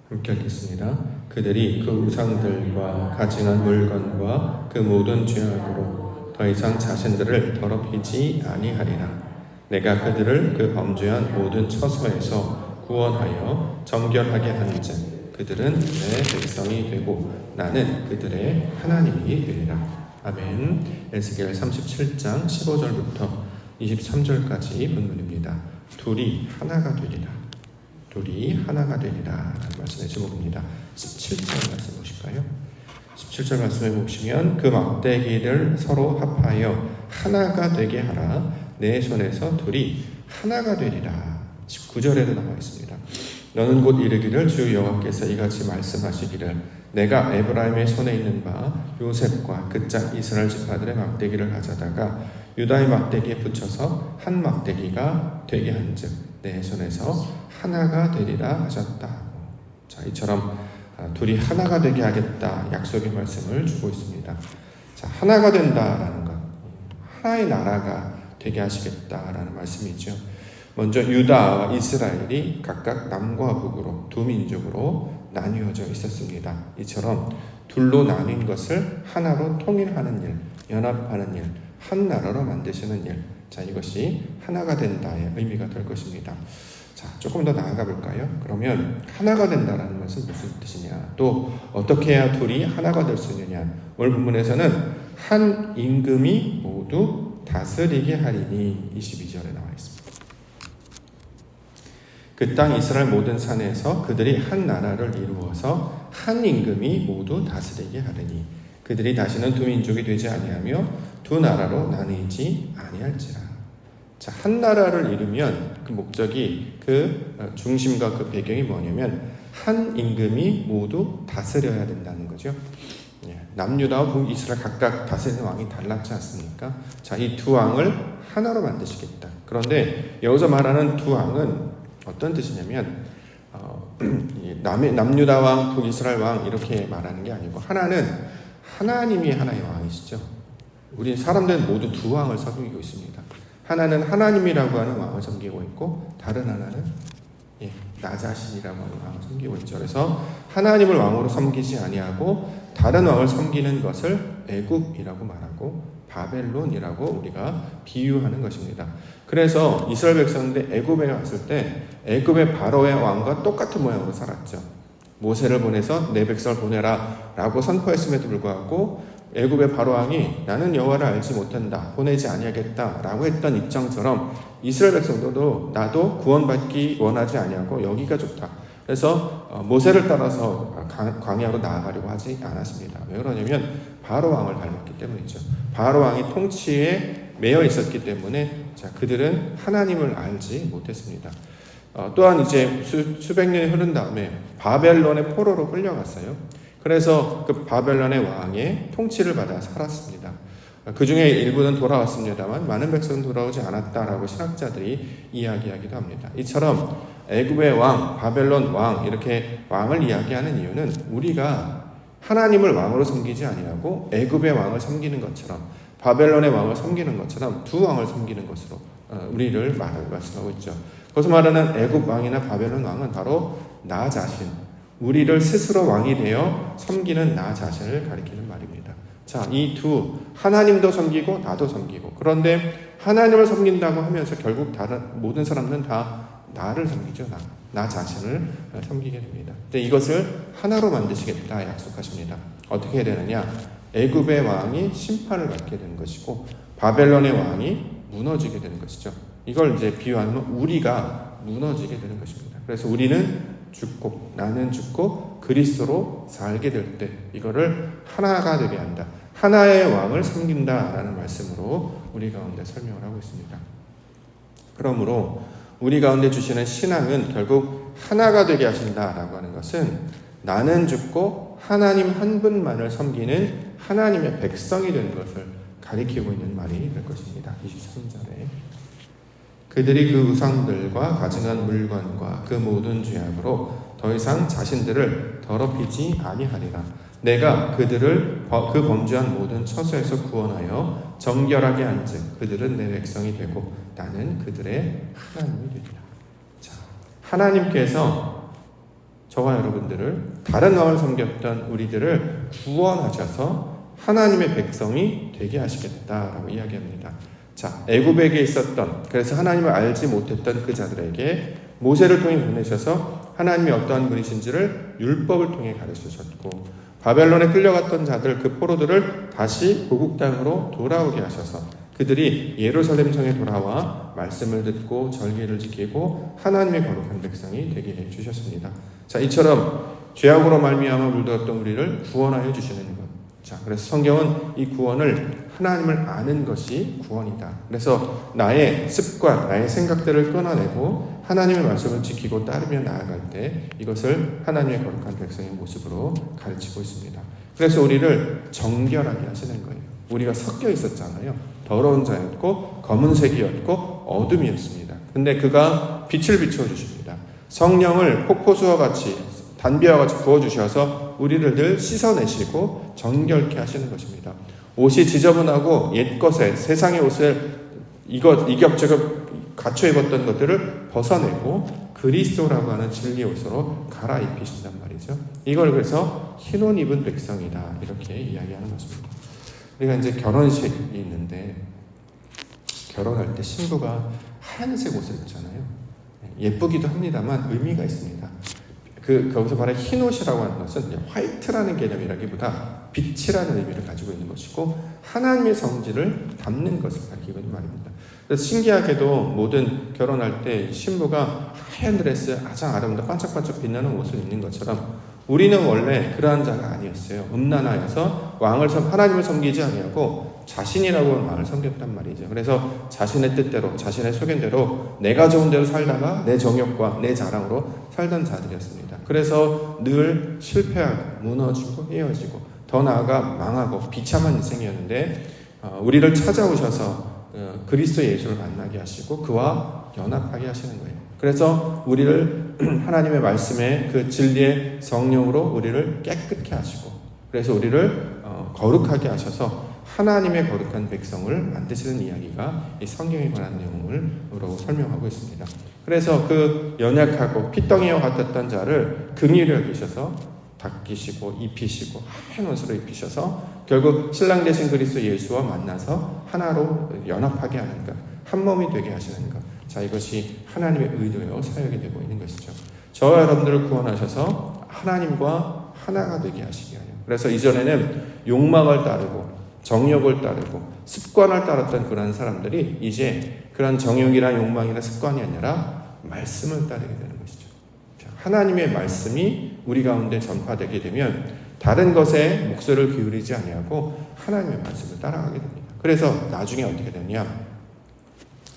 함께 읽겠습니다. 그들이 그 우상들과 가증한 물건과 그 모든 죄악으로 더 이상 자신들을 더럽히지 아니하리라. 내가 그들을 그 범죄한 모든 처소에서 구원하여 정결하게 한즉 그들은 내 백성이 되고 나는 그들의 하나님이 되리라. 아멘. 에스겔 37장 15절부터 23절까지 본문입니다. 둘이 하나가 되리라. 둘이 하나가 되리라 라는 말씀의 제목입니다. 17절 말씀 보실까요? 17절 말씀에 보시면 그 막대기를 서로 합하여 하나가 되게 하라. 내 손에서 둘이 하나가 되리라. 19절에도 나와 있습니다. 너는 곧 이르기를 주 여호와께서 이같이 말씀하시기를 내가 에브라임의 손에 있는 바 요셉과 그 짝 이스라엘 지파들의 막대기를 가져다가 유다의 막대기에 붙여서 한 막대기가 되게 한즉 내 손에서 하나가 되리라 하셨다. 자, 이처럼 둘이 하나가 되게 하겠다 약속의 말씀을 주고 있습니다. 자, 하나가 된다라는 것, 하나의 나라가 되게 하시겠다라는 말씀이죠. 먼저 유다와 이스라엘이 각각 남과 북으로 두 민족으로 나뉘어져 있었습니다. 이처럼 둘로 나뉜 것을 하나로 통일하는 일, 연합하는 일, 한 나라로 만드시는 일, 자, 이것이 하나가 된다의 의미가 될 것입니다. 자, 조금 더 나아가 볼까요? 그러면 하나가 된다라는 것은 무슨 뜻이냐? 또 어떻게 해야 둘이 하나가 될 수 있느냐? 오늘 본문에서는 한 임금이 모두 다스리게 하리니 22절에 나와 있습니다. 그 땅 이스라엘 모든 산에서 그들이 한 나라를 이루어서 한 임금이 모두 다스리게 하리니 그들이 다시는 두 민족이 되지 아니하며 두 나라로 나뉘지 아니할지라. 자, 한 나라를 이루면 그 목적이 그 중심과 그 배경이 뭐냐면 한 임금이 모두 다스려야 된다는 거죠. 남유다와 북이스라엘 각각 다스리는 왕이 달랐지 않습니까? 자, 이 두 왕을 하나로 만드시겠다. 그런데 여기서 말하는 두 왕은 어떤 뜻이냐면 남유다 왕, 북이스라엘 왕 이렇게 말하는 게 아니고 하나는 하나님이 하나의 왕이시죠. 우리 사람들은 모두 두 왕을 섬기고 있습니다. 하나는 하나님이라고 하는 왕을 섬기고 있고 다른 하나는 나 자신이라고 하는 왕을 섬기고 있죠. 그래서 하나님을 왕으로 섬기지 아니하고 다른 왕을 섬기는 것을 애굽이라고 말하고 바벨론이라고 우리가 비유하는 것입니다. 그래서 이스라엘 백성들 애굽에 갔을 때 애굽의 바로의 왕과 똑같은 모양으로 살았죠. 모세를 보내서 내 백성을 보내라 라고 선포했음에도 불구하고 애굽의 바로 왕이 나는 여호와를 알지 못한다, 보내지 아니하겠다 라고 했던 입장처럼 이스라엘 백성들도 나도 구원받기 원하지 아니하고 여기가 좋다. 그래서 모세를 따라서 광야로 나아가려고 하지 않았습니다. 왜 그러냐면 바로 왕을 닮았기 때문이죠. 바로 왕이 통치에 매여 있었기 때문에 자, 그들은 하나님을 알지 못했습니다. 또한 이제 수백 년이 흐른 다음에 바벨론의 포로로 끌려갔어요. 그래서 그 바벨론의 왕의 통치를 받아 살았습니다. 그 중에 일부는 돌아왔습니다만 많은 백성은 돌아오지 않았다라고 신학자들이 이야기하기도 합니다. 이처럼 애굽의 왕, 바벨론 왕 이렇게 왕을 이야기하는 이유는 우리가 하나님을 왕으로 섬기지 아니하고 애굽의 왕을 섬기는 것처럼 바벨론의 왕을 섬기는 것처럼 두 왕을 섬기는 것으로 우리를 말씀하고 있죠. 거기서 말하는 애굽 왕이나 바벨론 왕은 바로 나 자신, 우리를 스스로 왕이 되어 섬기는 나 자신을 가리키는 말입니다. 자, 이 두 하나님도 섬기고 나도 섬기고 그런데 하나님을 섬긴다고 하면서 결국 다른 모든 사람들은 다 나를 섬기죠. 나 자신을 섬기게 됩니다. 근데 이것을 하나로 만드시겠다 약속하십니다. 어떻게 해야 되느냐? 애굽의 왕이 심판을 받게 되는 것이고 바벨론의 왕이 무너지게 되는 것이죠. 이걸 이제 비유하면 우리가 무너지게 되는 것입니다. 그래서 우리는 죽고 나는 죽고 그리스도로 살게 될 때 이거를 하나가 되게 한다. 하나의 왕을 섬긴다라는 말씀으로 우리 가운데 설명을 하고 있습니다. 그러므로 우리 가운데 주시는 신앙은 결국 하나가 되게 하신다라고 하는 것은 나는 죽고 하나님 한 분만을 섬기는 하나님의 백성이 되는 것을 가리키고 있는 말이 될 것입니다. 23절에 그들이 그 우상들과 가증한 물건과 그 모든 죄악으로 더 이상 자신들을 더럽히지 아니하리라. 내가 그들을 그 범죄한 모든 처소에서 구원하여 정결하게 한즉 그들은 내 백성이 되고 나는 그들의 하나님이 되리라. 자, 하나님께서 저와 여러분들을, 다른 왕을 섬겼던 우리들을 구원하셔서 하나님의 백성이 되게 하시겠다라고 이야기합니다. 자, 애굽에게 있었던, 그래서 하나님을 알지 못했던 그 자들에게 모세를 통해 보내셔서 하나님이 어떠한 분이신지를 율법을 통해 가르치셨고, 바벨론에 끌려갔던 자들, 그 포로들을 다시 고국 땅으로 돌아오게 하셔서 그들이 예루살렘 성에 돌아와 말씀을 듣고 절기를 지키고 하나님의 거룩한 백성이 되게 해 주셨습니다. 자, 이처럼 죄악으로 말미암아 물들었던 우리를 구원하여 주시는 것. 자, 그래서 성경은 이 구원을 하나님을 아는 것이 구원이다. 그래서 나의 습관, 나의 생각들을 끊어내고 하나님의 말씀을 지키고 따르며 나아갈 때 이것을 하나님의 거룩한 백성의 모습으로 가르치고 있습니다. 그래서 우리를 정결하게 하시는 거예요. 우리가 섞여 있었잖아요. 더러운 자였고 검은색이었고 어둠이었습니다. 근데 그가 빛을 비추어 주십니다. 성령을 폭포수와 같이 단비와 같이 부어주셔서 우리를 늘 씻어내시고 정결케 하시는 것입니다. 옷이 지저분하고 옛것에 세상의 옷을 이격저격 갖춰 입었던 것들을 벗어내고 그리스도라고 하는 진리의 옷으로 갈아입히신단 말이죠. 이걸 그래서 흰옷 입은 백성이다 이렇게 이야기하는 것입니다. 우리가 이제 결혼식이 있는데 결혼할 때 신부가 하얀색 옷을 입잖아요. 예쁘기도 합니다만 의미가 있습니다. 거기서 말하는 흰옷이라고 하는 것은 화이트라는 개념이라기보다 빛이라는 의미를 가지고 있는 것이고 하나님의 성질을 담는 것을 가리키고 있는 말입니다. 그래서 신기하게도 모든 결혼할 때 신부가 하얀 드레스 아주 아름다운 반짝반짝 빛나는 옷을 입는 것처럼 우리는 원래 그러한 자가 아니었어요. 음란하여서 하나님을 섬기지 아니하고 자신이라고 하는 왕을 섬겼단 말이죠. 그래서 자신의 뜻대로 자신의 소견대로 내가 좋은 대로 살다가 내 정욕과 내 자랑으로 살던 자들이었습니다. 그래서 늘 실패하고 무너지고 헤어지고 더 나아가 망하고 비참한 인생이었는데 우리를 찾아오셔서 그리스도 예수를 만나게 하시고 그와 연합하게 하시는 거예요. 그래서 우리를 하나님의 말씀의 그 진리의 성령으로 우리를 깨끗게 하시고 그래서 우리를 거룩하게 하셔서 하나님의 거룩한 백성을 만드시는 이야기가 이 성경에 관한 내용으로 설명하고 있습니다. 그래서 그 연약하고 피덩이와 같았던 자를 긍휼히 여기셔서 닦이시고 입히시고 하얀 옷으로 입히셔서 결국 신랑 되신 그리스도 예수와 만나서 하나로 연합하게 하는 것, 한 몸이 되게 하시는 것. 자, 이것이 하나님의 의도요 사역이 되고 있는 것이죠. 저와 여러분들을 구원하셔서 하나님과 하나가 되게 하시게 하여. 그래서 이전에는 욕망을 따르고 정욕을 따르고 습관을 따랐던 그런 사람들이 이제 그런 정욕이나 욕망이나 습관이 아니라 말씀을 따르게 되는 것이죠. 하나님의 말씀이 우리 가운데 전파되게 되면 다른 것에 목소리를 기울이지 아니하고 하나님의 말씀을 따라가게 됩니다. 그래서 나중에 어떻게 되냐?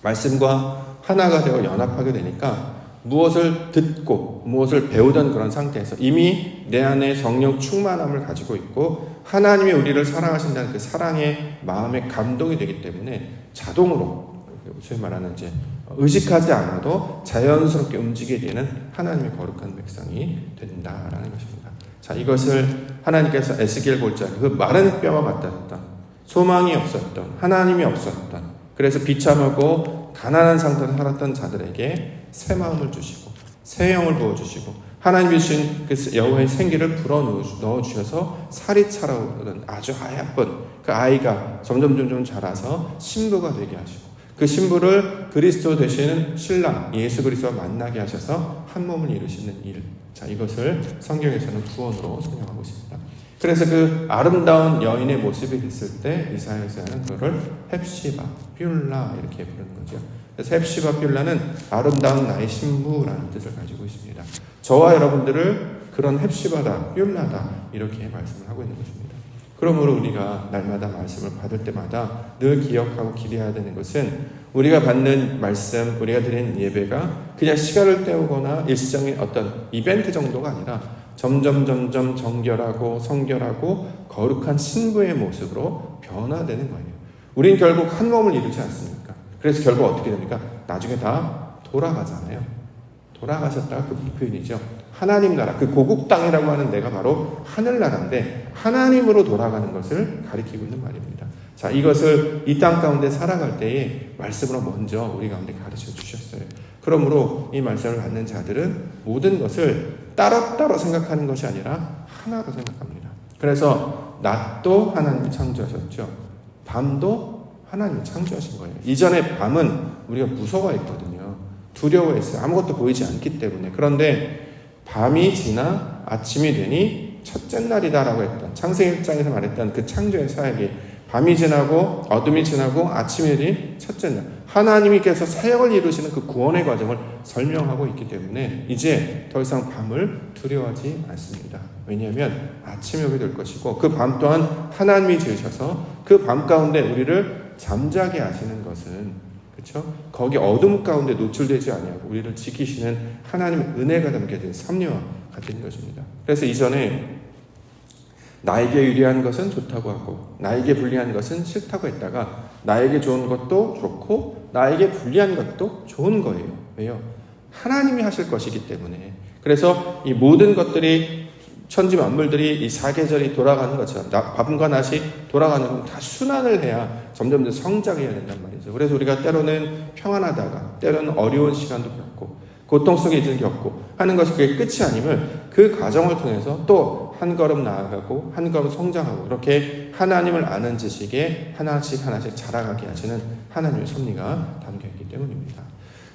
말씀과 하나가 되어 연합하게 되니까 무엇을 듣고 무엇을 배우던 그런 상태에서 이미 내 안에 성령 충만함을 가지고 있고 하나님이 우리를 사랑하신다는 그 사랑의 마음의 감동이 되기 때문에 자동으로 소위 말하는 이제 의식하지 않아도 자연스럽게 움직이게 되는 하나님의 거룩한 백성이 된다라는 것입니다. 자, 이것을 하나님께서 에스겔 볼자 그 마른 뼈와 같았던 소망이 없었던 하나님이 없었던 그래서 비참하고 가난한 상태로 살았던 자들에게 새 마음을 주시고 새 영을 부어주시고 하나님이 주신 그 여호와의 생기를 불어 넣어 주셔서 살이 차오르는 아주 하얗던 그 아이가 점점 자라서 신부가 되게 하시고 그 신부를 그리스도 되시는 신랑 예수 그리스도와 만나게 하셔서 한 몸을 이루시는 일. 자, 이것을 성경에서는 구원으로 설명하고 있습니다. 그래서 그 아름다운 여인의 모습이 됐을 때 이사야서는 그거를 헵시바, 뷸라 이렇게 부르는 거죠. 그래서 헵시바, 뷸라는 아름다운 나의 신부라는 뜻을 가지고 있습니다. 저와 여러분들을 그런 헵시바다, 뷸라다 이렇게 말씀을 하고 있는 것입니다. 그러므로 우리가 날마다 말씀을 받을 때마다 늘 기억하고 기대해야 되는 것은 우리가 받는 말씀, 우리가 드리는 예배가 그냥 시간을 때우거나 일시적인 어떤 이벤트 정도가 아니라 점점 정결하고 성결하고 거룩한 신부의 모습으로 변화되는 거예요. 우린 결국 한 몸을 이루지 않습니까? 그래서 결국 어떻게 됩니까? 나중에 다 돌아가잖아요. 돌아가셨다가 그 표현이죠. 하나님 나라, 그 고국 땅이라고 하는 데가 바로 하늘나라인데 하나님으로 돌아가는 것을 가리키고 있는 말입니다. 자, 이것을 이 땅 가운데 살아갈 때에 말씀으로 먼저 우리 가운데 가르쳐 주셨어요. 그러므로 이 말씀을 받는 자들은 모든 것을 따로따로 생각하는 것이 아니라 하나로 생각합니다. 그래서 낮도 하나님이 창조하셨죠. 밤도 하나님이 창조하신 거예요. 이전에 밤은 우리가 무서워했거든요. 두려워했어요. 아무것도 보이지 않기 때문에. 그런데 밤이 지나 아침이 되니 첫째 날이다라고 했던, 창세기 1장에서 말했던 그 창조의 사역이 밤이 지나고 어둠이 지나고 아침이 되니 첫째 날, 하나님께서 사역을 이루시는 그 구원의 과정을 설명하고 있기 때문에 이제 더 이상 밤을 두려워하지 않습니다. 왜냐하면 아침이 오게 될 것이고, 그 밤 또한 하나님이 지으셔서 그 밤 가운데 우리를 잠자게 하시는 것은, 그렇죠? 거기 어둠 가운데 노출되지 아니하고 우리를 지키시는 하나님의 은혜가 담겨진 섭리와 같은 것입니다. 그래서 이전에 나에게 유리한 것은 좋다고 하고 나에게 불리한 것은 싫다고 했다가 나에게 좋은 것도 좋고 나에게 불리한 것도 좋은 거예요. 왜요? 하나님이 하실 것이기 때문에. 그래서 이 모든 것들이, 천지 만물들이 이 사계절이 돌아가는 것처럼, 밤과 낮이 돌아가는 건 다 순환을 해야 점점 더 성장해야 된단 말이죠. 그래서 우리가 때로는 평안하다가 때로는 어려운 시간도 겪고 고통 속에 이제 겪고 하는 것이 그게 끝이 아님을 그 과정을 통해서 또 한 걸음 나아가고 한 걸음 성장하고, 이렇게 하나님을 아는 지식에 하나씩 자라가게 하시는 하나님의 섭리가 담겨있기 때문입니다.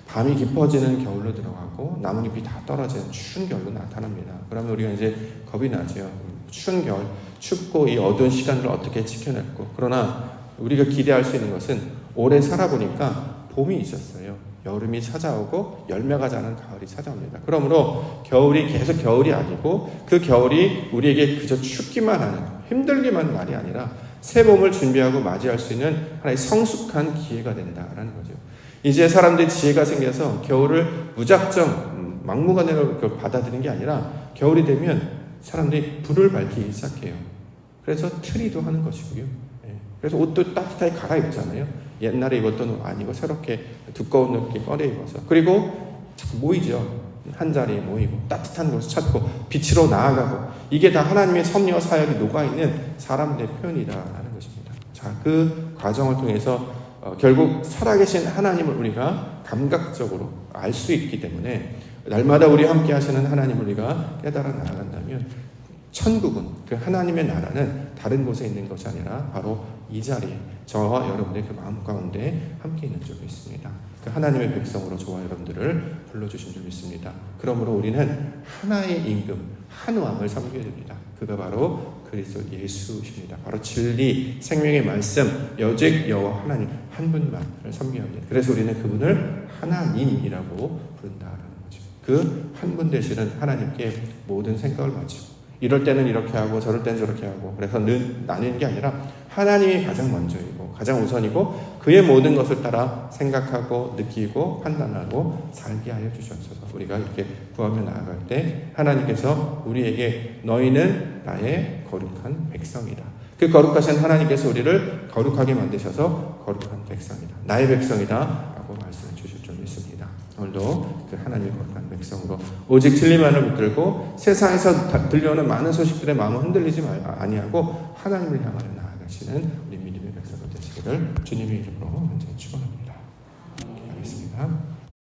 밤이 깊어지는 겨울로 들어가고 나뭇잎이 다 떨어지는 추운 겨울로 나타납니다. 그러면 우리가 이제 겁이 나죠. 추운 겨울, 춥고 이 어두운 시간을 어떻게 지켜냈고. 그러나 우리가 기대할 수 있는 것은 오래 살아보니까 봄이 있었어요. 여름이 찾아오고 열매가 자는 가을이 찾아옵니다. 그러므로 겨울이 계속 겨울이 아니고 그 겨울이 우리에게 그저 춥기만 하는, 힘들기만 하는 날이 아니라 새 봄을 준비하고 맞이할 수 있는 하나의 성숙한 기회가 된다라는 거죠. 이제 사람들이 지혜가 생겨서 겨울을 무작정 막무가내로 받아들이는 게 아니라 겨울이 되면 사람들이 불을 밝히기 시작해요. 그래서 트리도 하는 것이고요. 그래서 옷도 따뜻하게 갈아입잖아요. 옛날에 입었던 옷 아니고 새롭게 두꺼운 옷 꺼내 입어서. 그리고 자꾸 모이죠. 한 자리에 모이고 따뜻한 곳을 찾고 빛으로 나아가고, 이게 다 하나님의 섭리와 사역이 녹아있는 사람들의 표현이다라는 것입니다. 자, 그 과정을 통해서 결국 살아계신 하나님을 우리가 감각적으로 알 수 있기 때문에 날마다 우리 함께 하시는 하나님을 우리가 깨달아 나아간다면 천국은, 그 하나님의 나라는 다른 곳에 있는 것이 아니라 바로 이 자리에 저와 여러분의 그 마음 가운데 함께 있는 줄 믿습니다. 그 하나님의 백성으로 저와 여러분들을 불러주신 줄 믿습니다. 그러므로 우리는 하나의 임금, 한 왕을 섬겨야 됩니다. 그가 바로 그리스도 예수십니다. 바로 진리, 생명의 말씀, 여직 여호와 하나님 한 분만을 섬겨야 합니다. 그래서 우리는 그분을 하나님이라고 부른다라는 거죠. 그 한 분 되시는 하나님께 모든 생각을 바치고, 이럴 때는 이렇게 하고 저럴 때는 저렇게 하고, 그래서 나뉘는 게 아니라 하나님이 가장 먼저이고 가장 우선이고 그의 모든 것을 따라 생각하고 느끼고 판단하고 살게 하여 주시옵소서. 우리가 이렇게 구하며 나아갈 때 하나님께서 우리에게 너희는 나의 거룩한 백성이다. 그 거룩하신 하나님께서 우리를 거룩하게 만드셔서 거룩한 백성이다, 나의 백성이다 라고 말씀해 주실 줄 믿습니다. 오늘도 그 하나님의 거룩한 백성으로 오직 진리만을 붙들고 세상에서 들려오는 많은 소식들의 마음을 흔들리지 아니하고 하나님을 향하여 나아가시는 우리 믿음의 백성들 되시기를 주님의 이름으로 먼저 축원합니다. 기도하겠습니다.